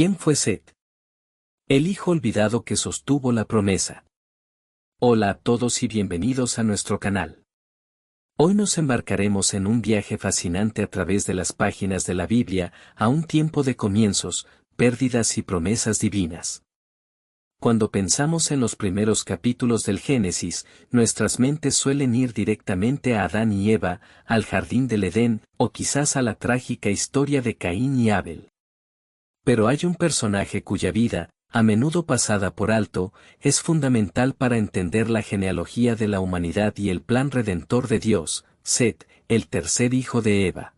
¿Quién fue Set? El hijo olvidado que sostuvo la promesa. Hola a todos y bienvenidos a nuestro canal. Hoy nos embarcaremos en un viaje fascinante a través de las páginas de la Biblia, a un tiempo de comienzos, pérdidas y promesas divinas. Cuando pensamos en los primeros capítulos del Génesis, nuestras mentes suelen ir directamente a Adán y Eva, al jardín del Edén, o quizás a la trágica historia de Caín y Abel. Pero hay un personaje cuya vida, a menudo pasada por alto, es fundamental para entender la genealogía de la humanidad y el plan redentor de Dios, Set, el tercer hijo de Eva.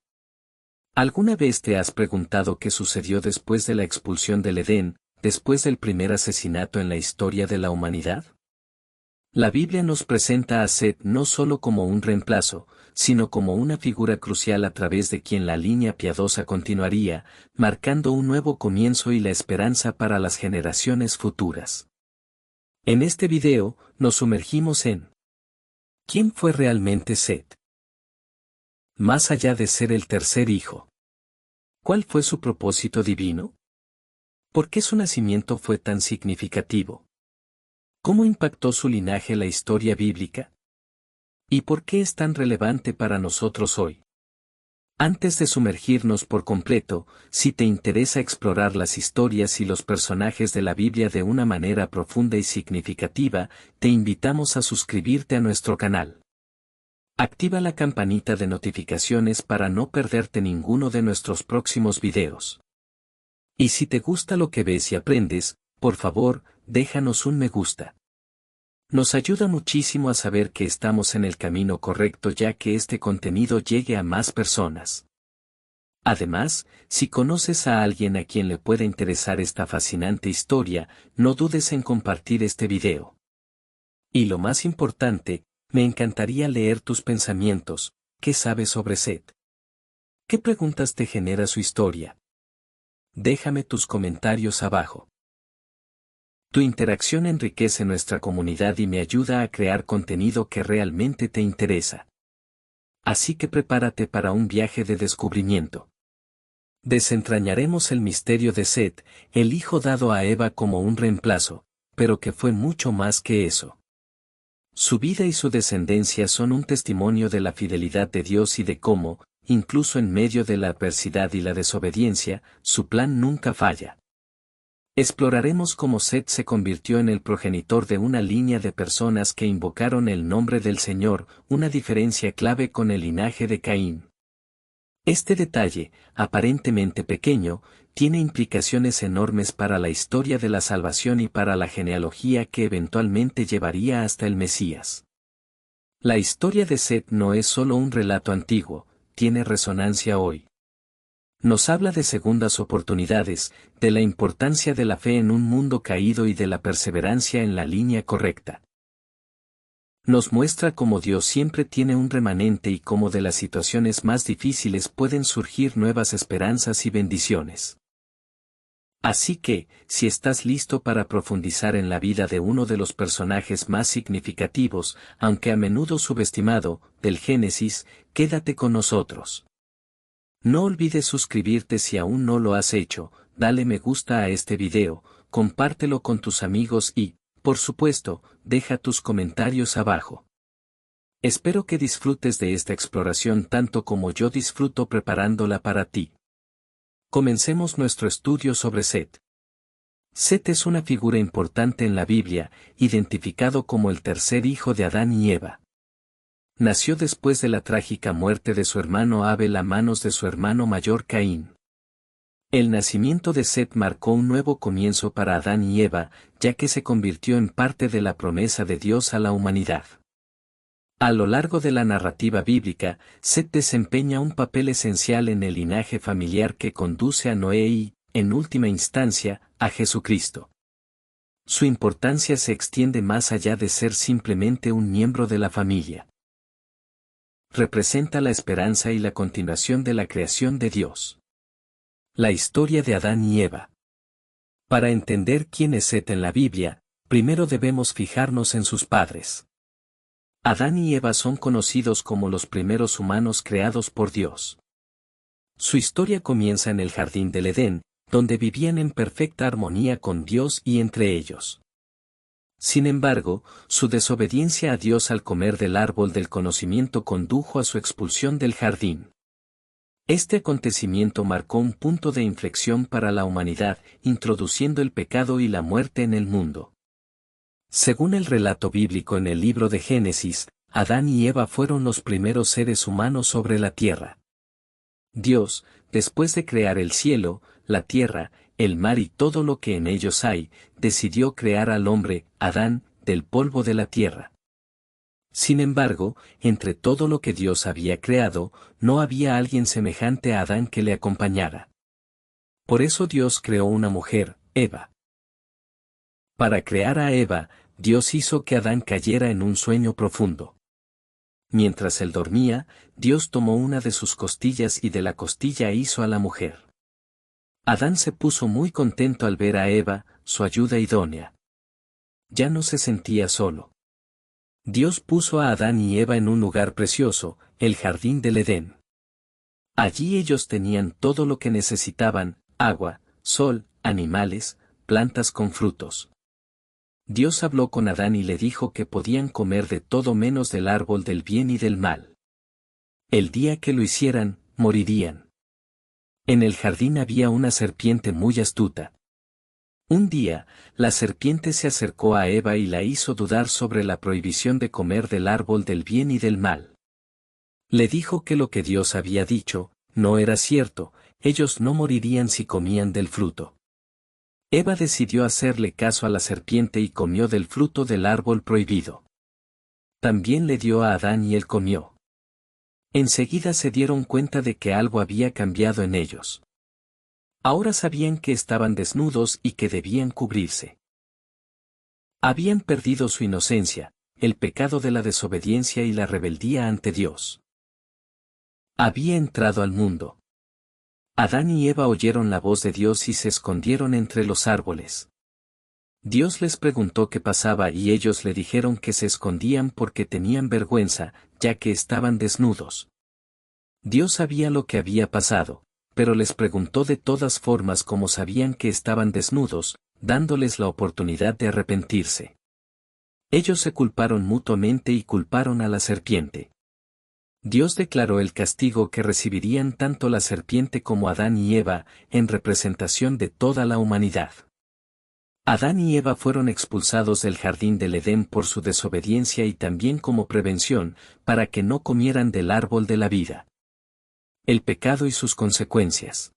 ¿Alguna vez te has preguntado qué sucedió después de la expulsión del Edén, después del primer asesinato en la historia de la humanidad? La Biblia nos presenta a Set no solo como un reemplazo, sino como una figura crucial a través de quien la línea piadosa continuaría, marcando un nuevo comienzo y la esperanza para las generaciones futuras. En este video, nos sumergimos en ¿quién fue realmente Set? Más allá de ser el tercer hijo. ¿Cuál fue su propósito divino? ¿Por qué su nacimiento fue tan significativo? ¿Cómo impactó su linaje la historia bíblica? ¿Y por qué es tan relevante para nosotros hoy? Antes de sumergirnos por completo, si te interesa explorar las historias y los personajes de la Biblia de una manera profunda y significativa, te invitamos a suscribirte a nuestro canal. Activa la campanita de notificaciones para no perderte ninguno de nuestros próximos videos. Y si te gusta lo que ves y aprendes, por favor, déjanos un me gusta. Nos ayuda muchísimo a saber que estamos en el camino correcto ya que este contenido llegue a más personas. Además, si conoces a alguien a quien le pueda interesar esta fascinante historia, no dudes en compartir este video. Y lo más importante, me encantaría leer tus pensamientos. ¿Qué sabes sobre Set? ¿Qué preguntas te genera su historia? Déjame tus comentarios abajo. Tu interacción enriquece nuestra comunidad y me ayuda a crear contenido que realmente te interesa. Así que prepárate para un viaje de descubrimiento. Desentrañaremos el misterio de Set, el hijo dado a Eva como un reemplazo, pero que fue mucho más que eso. Su vida y su descendencia son un testimonio de la fidelidad de Dios y de cómo, incluso en medio de la adversidad y la desobediencia, su plan nunca falla. Exploraremos cómo Set se convirtió en el progenitor de una línea de personas que invocaron el nombre del Señor, una diferencia clave con el linaje de Caín. Este detalle, aparentemente pequeño, tiene implicaciones enormes para la historia de la salvación y para la genealogía que eventualmente llevaría hasta el Mesías. La historia de Set no es solo un relato antiguo, tiene resonancia hoy. Nos habla de segundas oportunidades, de la importancia de la fe en un mundo caído y de la perseverancia en la línea correcta. Nos muestra cómo Dios siempre tiene un remanente y cómo de las situaciones más difíciles pueden surgir nuevas esperanzas y bendiciones. Así que, si estás listo para profundizar en la vida de uno de los personajes más significativos, aunque a menudo subestimado, del Génesis, quédate con nosotros. No olvides suscribirte si aún no lo has hecho, dale me gusta a este video, compártelo con tus amigos y, por supuesto, deja tus comentarios abajo. Espero que disfrutes de esta exploración tanto como yo disfruto preparándola para ti. Comencemos nuestro estudio sobre Set. Set es una figura importante en la Biblia, identificado como el tercer hijo de Adán y Eva. Nació después de la trágica muerte de su hermano Abel a manos de su hermano mayor Caín. El nacimiento de Set marcó un nuevo comienzo para Adán y Eva, ya que se convirtió en parte de la promesa de Dios a la humanidad. A lo largo de la narrativa bíblica, Set desempeña un papel esencial en el linaje familiar que conduce a Noé y, en última instancia, a Jesucristo. Su importancia se extiende más allá de ser simplemente un miembro de la familia. Representa la esperanza y la continuación de la creación de Dios. La historia de Adán y Eva. Para entender quién es Set en la Biblia, primero debemos fijarnos en sus padres. Adán y Eva son conocidos como los primeros humanos creados por Dios. Su historia comienza en el jardín del Edén, donde vivían en perfecta armonía con Dios y entre ellos. Sin embargo, su desobediencia a Dios al comer del árbol del conocimiento condujo a su expulsión del jardín. Este acontecimiento marcó un punto de inflexión para la humanidad, introduciendo el pecado y la muerte en el mundo. Según el relato bíblico en el libro de Génesis, Adán y Eva fueron los primeros seres humanos sobre la tierra. Dios, después de crear el cielo, la tierra, el mar y todo lo que en ellos hay, decidió crear al hombre, Adán, del polvo de la tierra. Sin embargo, entre todo lo que Dios había creado, no había alguien semejante a Adán que le acompañara. Por eso Dios creó una mujer, Eva. Para crear a Eva, Dios hizo que Adán cayera en un sueño profundo. Mientras él dormía, Dios tomó una de sus costillas y de la costilla hizo a la mujer. Adán se puso muy contento al ver a Eva, su ayuda idónea. Ya no se sentía solo. Dios puso a Adán y Eva en un lugar precioso, el jardín del Edén. Allí ellos tenían todo lo que necesitaban: agua, sol, animales, plantas con frutos. Dios habló con Adán y le dijo que podían comer de todo menos del árbol del bien y del mal. El día que lo hicieran, morirían. En el jardín había una serpiente muy astuta. Un día, la serpiente se acercó a Eva y la hizo dudar sobre la prohibición de comer del árbol del bien y del mal. Le dijo que lo que Dios había dicho no era cierto, ellos no morirían si comían del fruto. Eva decidió hacerle caso a la serpiente y comió del fruto del árbol prohibido. También le dio a Adán y él comió. Enseguida se dieron cuenta de que algo había cambiado en ellos. Ahora sabían que estaban desnudos y que debían cubrirse. Habían perdido su inocencia, el pecado de la desobediencia y la rebeldía ante Dios. Había entrado al mundo. Adán y Eva oyeron la voz de Dios y se escondieron entre los árboles. Dios les preguntó qué pasaba y ellos le dijeron que se escondían porque tenían vergüenza, ya que estaban desnudos. Dios sabía lo que había pasado, pero les preguntó de todas formas como sabían que estaban desnudos, dándoles la oportunidad de arrepentirse. Ellos se culparon mutuamente y culparon a la serpiente. Dios declaró el castigo que recibirían tanto la serpiente como Adán y Eva, en representación de toda la humanidad. Adán y Eva fueron expulsados del jardín del Edén por su desobediencia y también como prevención, para que no comieran del árbol de la vida. El pecado y sus consecuencias.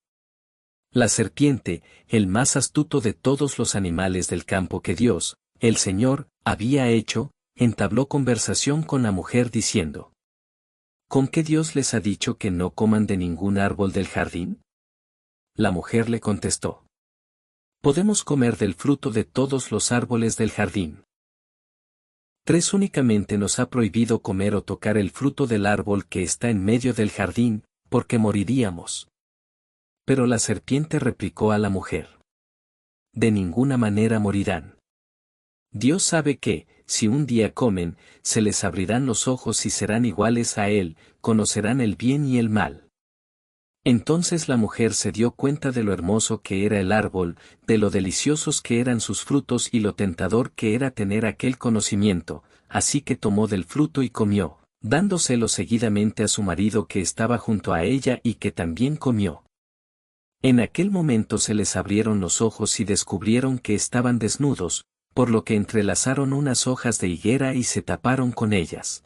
La serpiente, el más astuto de todos los animales del campo que Dios, el Señor, había hecho, entabló conversación con la mujer diciendo: ¿Con qué Dios les ha dicho que no coman de ningún árbol del jardín? La mujer le contestó: Podemos comer del fruto de todos los árboles del jardín. 3 Únicamente nos ha prohibido comer o tocar el fruto del árbol que está en medio del jardín, porque moriríamos. Pero la serpiente replicó a la mujer: De ninguna manera morirán. Dios sabe que, si un día comen, se les abrirán los ojos y serán iguales a Él, conocerán el bien y el mal. Entonces la mujer se dio cuenta de lo hermoso que era el árbol, de lo deliciosos que eran sus frutos y lo tentador que era tener aquel conocimiento, así que tomó del fruto y comió, dándoselo seguidamente a su marido que estaba junto a ella y que también comió. En aquel momento se les abrieron los ojos y descubrieron que estaban desnudos, por lo que entrelazaron unas hojas de higuera y se taparon con ellas.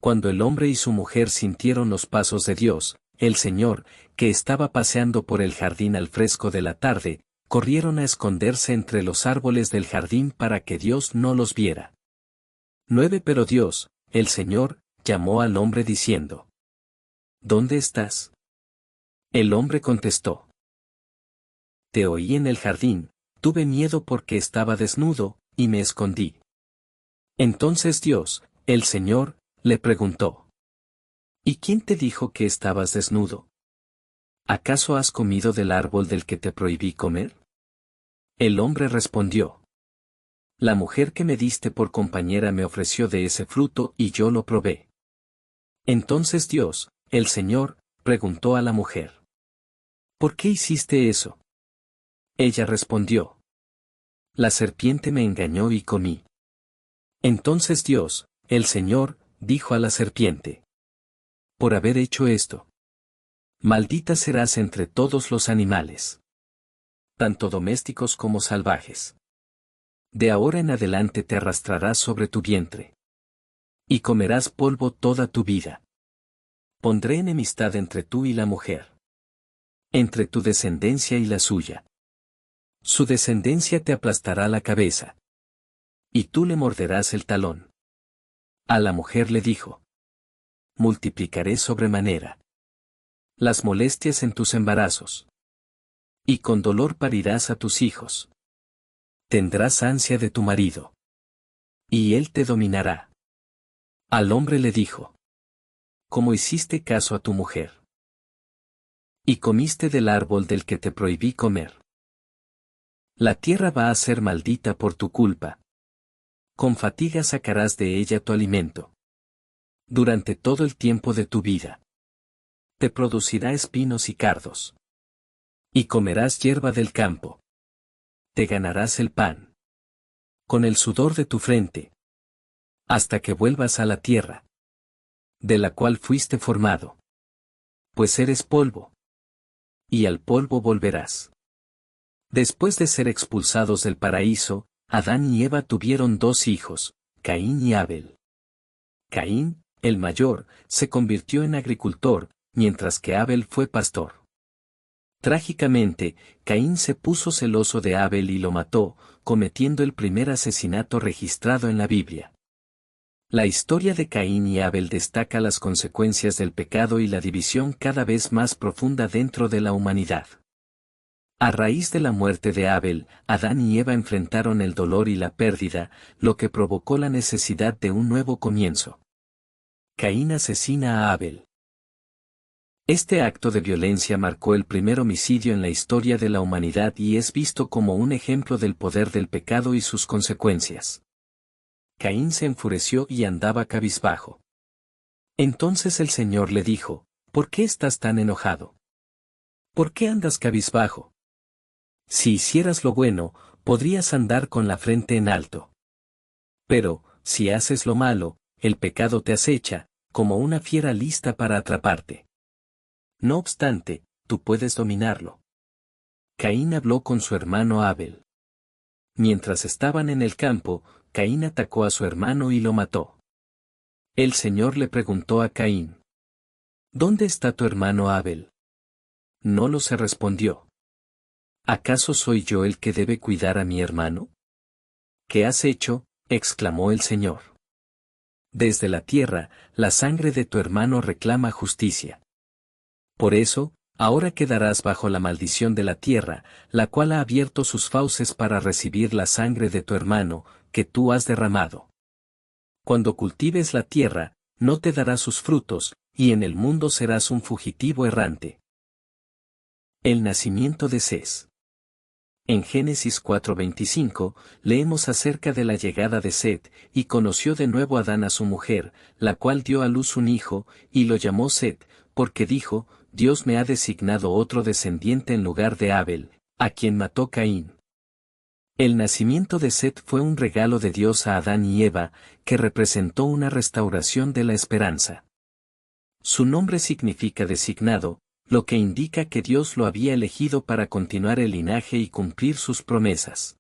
Cuando el hombre y su mujer sintieron los pasos de Dios, el Señor, que estaba paseando por el jardín al fresco de la tarde, corrieron a esconderse entre los árboles del jardín para que Dios no los viera. 9 Pero Dios, el Señor, llamó al hombre diciendo: ¿Dónde estás? El hombre contestó: Te oí en el jardín, tuve miedo porque estaba desnudo, y me escondí. Entonces Dios, el Señor, le preguntó: ¿Y quién te dijo que estabas desnudo? ¿Acaso has comido del árbol del que te prohibí comer? El hombre respondió: La mujer que me diste por compañera me ofreció de ese fruto y yo lo probé. Entonces Dios, el Señor, preguntó a la mujer: ¿Por qué hiciste eso? Ella respondió: La serpiente me engañó y comí. Entonces Dios, el Señor, dijo a la serpiente: Por haber hecho esto, maldita serás entre todos los animales, tanto domésticos como salvajes. De ahora en adelante te arrastrarás sobre tu vientre, y comerás polvo toda tu vida. Pondré enemistad entre tú y la mujer, entre tu descendencia y la suya. Su descendencia te aplastará la cabeza, y tú le morderás el talón. A la mujer le dijo: Multiplicaré sobremanera las molestias en tus embarazos, y con dolor parirás a tus hijos. Tendrás ansia de tu marido, y él te dominará. Al hombre le dijo: ¿Cómo hiciste caso a tu mujer? Y comiste del árbol del que te prohibí comer. La tierra va a ser maldita por tu culpa. Con fatiga sacarás de ella tu alimento. Durante todo el tiempo de tu vida. Te producirá espinos y cardos. Y comerás hierba del campo. Te ganarás el pan con el sudor de tu frente, hasta que vuelvas a la tierra, de la cual fuiste formado. Pues eres polvo, y al polvo volverás. Después de ser expulsados del paraíso, Adán y Eva tuvieron dos hijos, Caín y Abel. Caín, el mayor, se convirtió en agricultor, mientras que Abel fue pastor. Trágicamente, Caín se puso celoso de Abel y lo mató, cometiendo el primer asesinato registrado en la Biblia. La historia de Caín y Abel destaca las consecuencias del pecado y la división cada vez más profunda dentro de la humanidad. A raíz de la muerte de Abel, Adán y Eva enfrentaron el dolor y la pérdida, lo que provocó la necesidad de un nuevo comienzo. Caín asesina a Abel. Este acto de violencia marcó el primer homicidio en la historia de la humanidad y es visto como un ejemplo del poder del pecado y sus consecuencias. Caín se enfureció y andaba cabizbajo. Entonces el Señor le dijo: ¿Por qué estás tan enojado? ¿Por qué andas cabizbajo? Si hicieras lo bueno, podrías andar con la frente en alto. Pero, si haces lo malo, el pecado te acecha, como una fiera lista para atraparte. No obstante, tú puedes dominarlo. Caín habló con su hermano Abel. Mientras estaban en el campo, Caín atacó a su hermano y lo mató. El Señor le preguntó a Caín: ¿Dónde está tu hermano Abel? No lo se respondió. ¿Acaso soy yo el que debe cuidar a mi hermano? ¿Qué has hecho?, exclamó el Señor. Desde la tierra, la sangre de tu hermano reclama justicia. Por eso, ahora quedarás bajo la maldición de la tierra, la cual ha abierto sus fauces para recibir la sangre de tu hermano, que tú has derramado. Cuando cultives la tierra, no te dará sus frutos, y en el mundo serás un fugitivo errante. El nacimiento de Seth. En Génesis 4:25, leemos acerca de la llegada de Seth, y conoció de nuevo Adán a su mujer, la cual dio a luz un hijo, y lo llamó Seth, porque dijo: Dios me ha designado otro descendiente en lugar de Abel, a quien mató Caín. El nacimiento de Seth fue un regalo de Dios a Adán y Eva, que representó una restauración de la esperanza. Su nombre significa designado, lo que indica que Dios lo había elegido para continuar el linaje y cumplir sus promesas.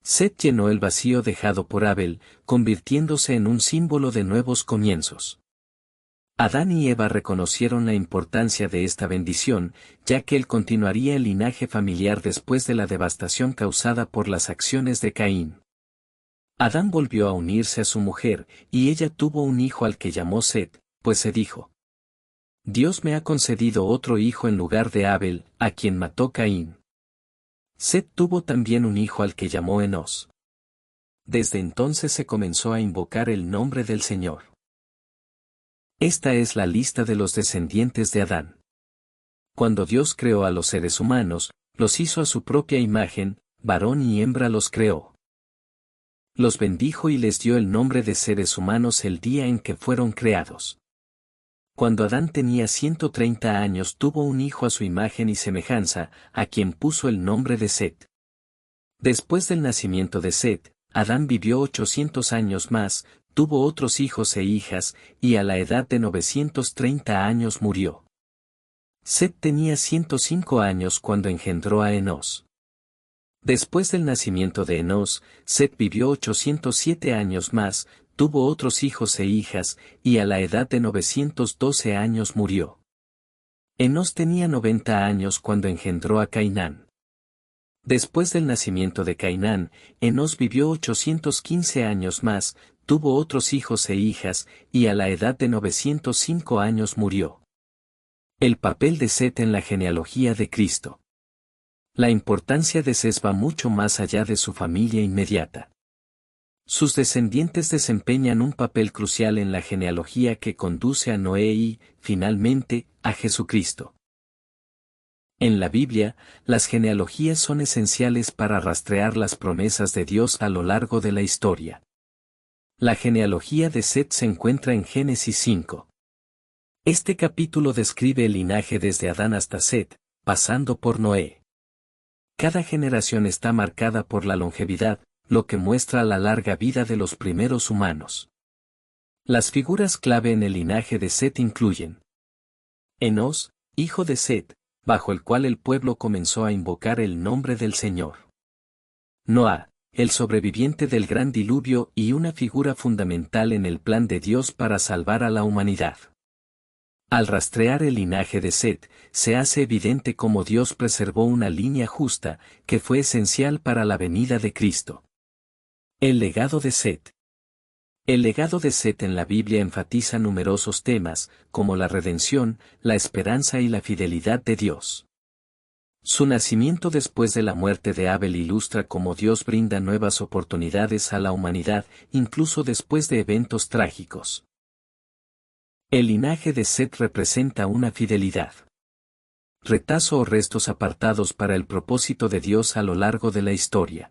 Seth llenó el vacío dejado por Abel, convirtiéndose en un símbolo de nuevos comienzos. Adán y Eva reconocieron la importancia de esta bendición, ya que él continuaría el linaje familiar después de la devastación causada por las acciones de Caín. Adán volvió a unirse a su mujer, y ella tuvo un hijo al que llamó Seth, pues se dijo: Dios me ha concedido otro hijo en lugar de Abel, a quien mató Caín. Seth tuvo también un hijo al que llamó Enos. Desde entonces se comenzó a invocar el nombre del Señor. Esta es la lista de los descendientes de Adán. Cuando Dios creó a los seres humanos, los hizo a su propia imagen, varón y hembra los creó. Los bendijo y les dio el nombre de seres humanos el día en que fueron creados. Cuando Adán tenía 130 años tuvo un hijo a su imagen y semejanza, a quien puso el nombre de Set. Después del nacimiento de Set, Adán vivió 800 años más, tuvo otros hijos e hijas, y a la edad de 930 años murió. Set tenía 105 años cuando engendró a Enós. Después del nacimiento de Enós, Set vivió 807 años más, tuvo otros hijos e hijas, y a la edad de 912 años murió. Enós tenía 90 años cuando engendró a Cainán. Después del nacimiento de Cainán, Enós vivió 815 años más, tuvo otros hijos e hijas, y a la edad de 905 años murió. El papel de Set en la genealogía de Cristo. La importancia de Set va mucho más allá de su familia inmediata. Sus descendientes desempeñan un papel crucial en la genealogía que conduce a Noé y, finalmente, a Jesucristo. En la Biblia, las genealogías son esenciales para rastrear las promesas de Dios a lo largo de la historia. La genealogía de Set se encuentra en Génesis 5. Este capítulo describe el linaje desde Adán hasta Set, pasando por Noé. Cada generación está marcada por la longevidad, lo que muestra la larga vida de los primeros humanos. Las figuras clave en el linaje de Set incluyen Enós, hijo de Set, bajo el cual el pueblo comenzó a invocar el nombre del Señor. Noá, el sobreviviente del gran diluvio y una figura fundamental en el plan de Dios para salvar a la humanidad. Al rastrear el linaje de Set, se hace evidente cómo Dios preservó una línea justa, que fue esencial para la venida de Cristo. El legado de Set. El legado de Set en la Biblia enfatiza numerosos temas, como la redención, la esperanza y la fidelidad de Dios. Su nacimiento después de la muerte de Abel ilustra cómo Dios brinda nuevas oportunidades a la humanidad, incluso después de eventos trágicos. El linaje de Set representa una fidelidad. Retazo o restos apartados para el propósito de Dios a lo largo de la historia.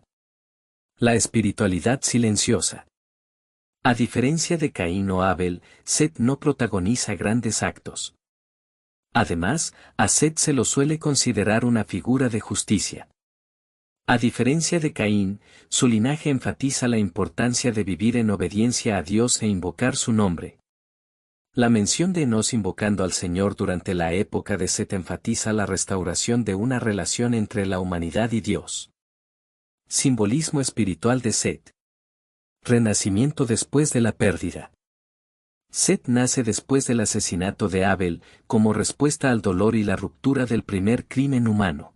La espiritualidad silenciosa. A diferencia de Caín o Abel, Set no protagoniza grandes actos. Además, a Set se lo suele considerar una figura de justicia. A diferencia de Caín, su linaje enfatiza la importancia de vivir en obediencia a Dios e invocar su nombre. La mención de Enós invocando al Señor durante la época de Set enfatiza la restauración de una relación entre la humanidad y Dios. Simbolismo espiritual de Set. Renacimiento después de la pérdida. Set nace después del asesinato de Abel, como respuesta al dolor y la ruptura del primer crimen humano.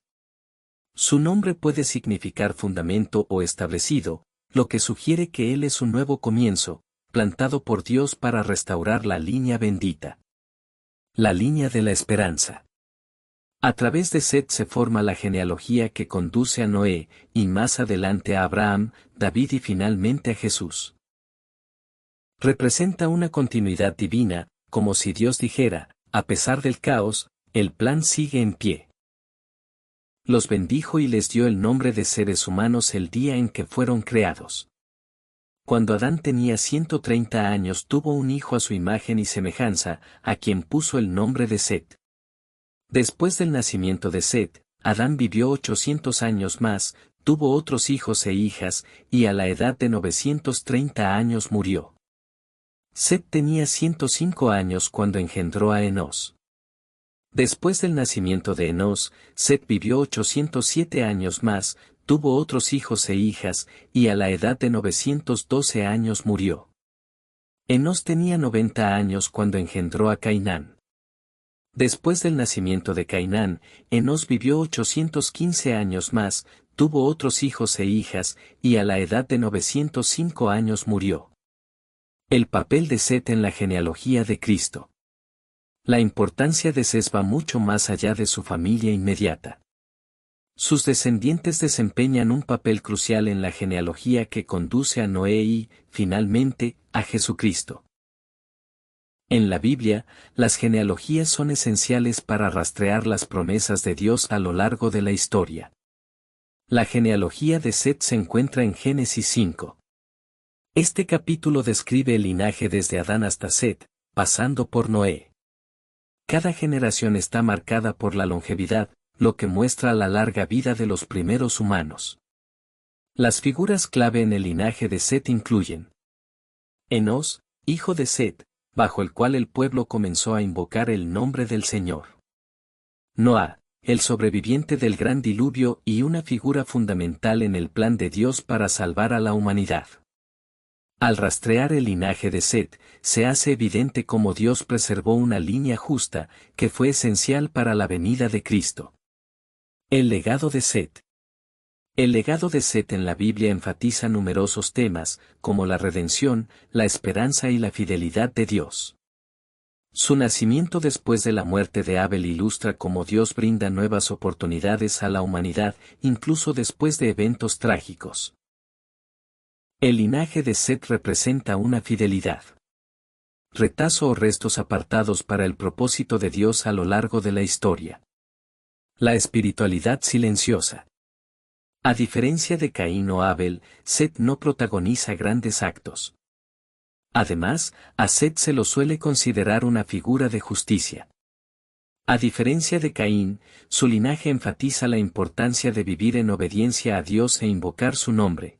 Su nombre puede significar fundamento o establecido, lo que sugiere que él es un nuevo comienzo, plantado por Dios para restaurar la línea bendita. La línea de la esperanza. A través de Set se forma la genealogía que conduce a Noé, y más adelante a Abraham, David y finalmente a Jesús. Representa una continuidad divina, como si Dios dijera, a pesar del caos, el plan sigue en pie. Los bendijo y les dio el nombre de seres humanos el día en que fueron creados. Cuando Adán tenía 130 años tuvo un hijo a su imagen y semejanza, a quien puso el nombre de Set. Después del nacimiento de Set, Adán vivió 800 años más, tuvo otros hijos e hijas, y a la edad de 930 años murió. Set tenía 105 años cuando engendró a Enós. Después del nacimiento de Enós, Set vivió 807 años más, tuvo otros hijos e hijas, y a la edad de 912 años murió. Enós tenía 90 años cuando engendró a Cainán. Después del nacimiento de Cainán, Enós vivió 815 años más, tuvo otros hijos e hijas, y a la edad de 905 años murió. El papel de Set en la genealogía de Cristo. La importancia de Set va mucho más allá de su familia inmediata. Sus descendientes desempeñan un papel crucial en la genealogía que conduce a Noé y, finalmente, a Jesucristo. En la Biblia, las genealogías son esenciales para rastrear las promesas de Dios a lo largo de la historia. La genealogía de Set se encuentra en Génesis 5. Este capítulo describe el linaje desde Adán hasta Set, pasando por Noé. Cada generación está marcada por la longevidad, lo que muestra la larga vida de los primeros humanos. Las figuras clave en el linaje de Set incluyen Enós, hijo de Set, bajo el cual el pueblo comenzó a invocar el nombre del Señor. Noá, el sobreviviente del gran diluvio y una figura fundamental en el plan de Dios para salvar a la humanidad. Al rastrear el linaje de Set, se hace evidente cómo Dios preservó una línea justa, que fue esencial para la venida de Cristo. El legado de Set. El legado de Set en la Biblia enfatiza numerosos temas, como la redención, la esperanza y la fidelidad de Dios. Su nacimiento después de la muerte de Abel ilustra cómo Dios brinda nuevas oportunidades a la humanidad, incluso después de eventos trágicos. El linaje de Set representa una fidelidad. Retazo o restos apartados para el propósito de Dios a lo largo de la historia. La espiritualidad silenciosa. A diferencia de Caín o Abel, Set no protagoniza grandes actos. Además, a Set se lo suele considerar una figura de justicia. A diferencia de Caín, su linaje enfatiza la importancia de vivir en obediencia a Dios e invocar su nombre.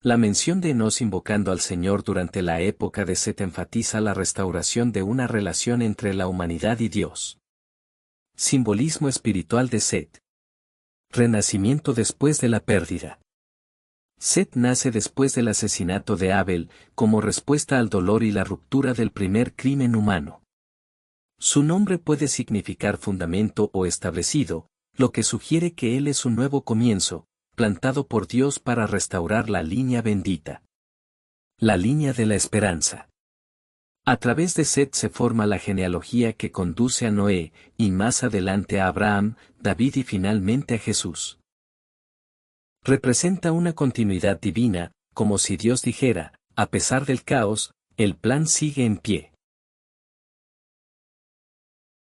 La mención de Enós invocando al Señor durante la época de Set enfatiza la restauración de una relación entre la humanidad y Dios. Simbolismo espiritual de Set. Renacimiento después de la pérdida. Set nace después del asesinato de Abel, como respuesta al dolor y la ruptura del primer crimen humano. Su nombre puede significar fundamento o establecido, lo que sugiere que él es un nuevo comienzo, plantado por Dios para restaurar la línea bendita. La línea de la esperanza. A través de Set se forma la genealogía que conduce a Noé, y más adelante a Abraham, David y finalmente a Jesús. Representa una continuidad divina, como si Dios dijera, a pesar del caos, el plan sigue en pie.